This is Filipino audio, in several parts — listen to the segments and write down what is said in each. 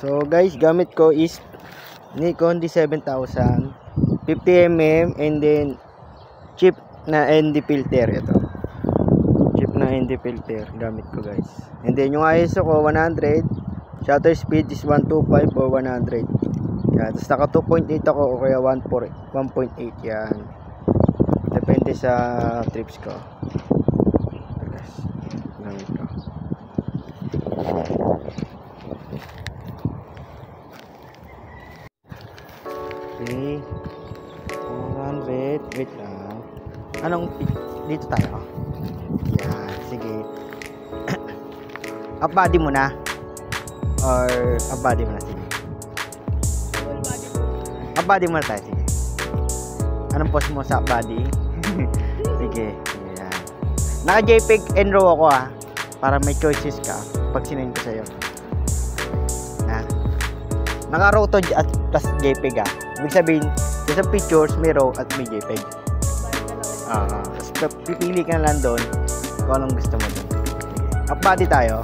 So guys, gamit ko is Nikon D7000 50mm and then cheap na ND filter. Ito cheap na ND filter gamit ko guys. And then yung ISO ko 100, shutter speed is 125 or 100 yan. Tapos naka 2.8 ako o kaya 1.8 yan, depende sa trips ko. Guys, gamit ko. Okay, 100. Wait lang. Anong dito tayo? Yan, sige. Up body mo na or up body mo na, sige. Up body mo na tayo, sige. Anong pose mo sa up body? Sige, yan. Naka JPEG and RAW ako para may choices ka pag sinend ko sa'yo. Naka RAW to at plus JPEG Ibig sabihin, sa pictures may RAW at may JPEG. Tapos pipili ka na lang doon kung anong gusto mo doon. Up body tayo.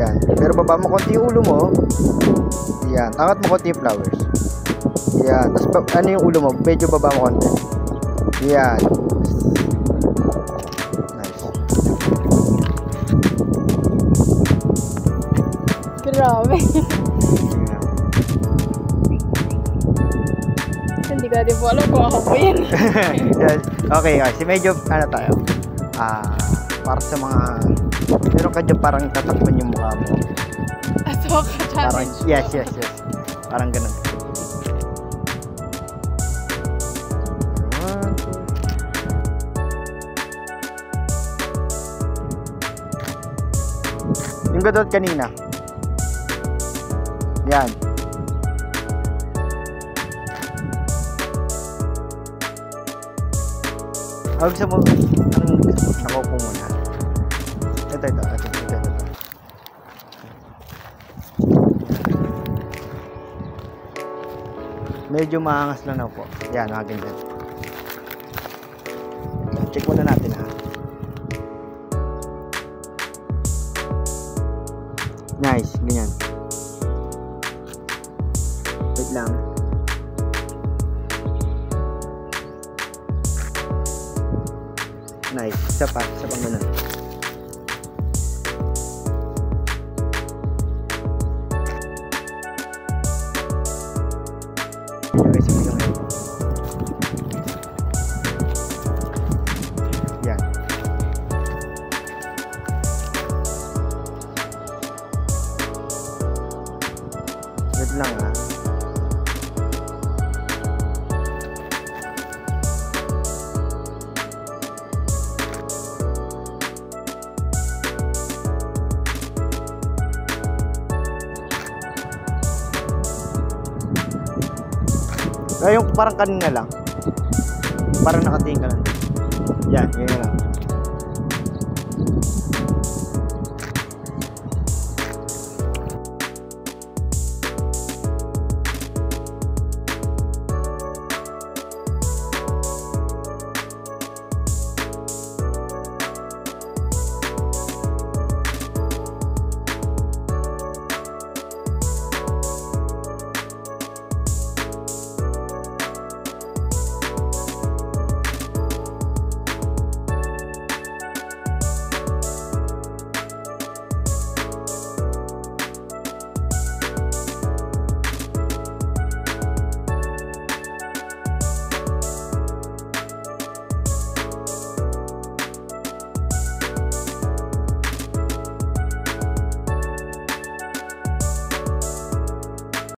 Yan. Pero baba mo konti yung ulo mo. Yan. Angat mo konti yung flowers. Yan. Tapos ano yung ulo mo? Medyo baba mo konti. Yan. Nice. Grabe. Hindi ko natin po alam kung ako po yan. Yes. Okay guys. Medyo ano tayo? Para sa mga meron ka dyan parang tatakpan yung mukha mo. Aso ka parang, yes. Parang ganun. Yung gadot kanina. Yan. Gusto mo, anong gusto mo? Nakaupo muna. Ito. Medyo maangas lang na po. Yan, mga ganyan. Check muna natin Nice, ganyan. Wait lang. Nice, isa pang ganun. Yan. Wait lang yung parang kanina lang. Parang nakatingin ka lang. Yan, ganyan lang.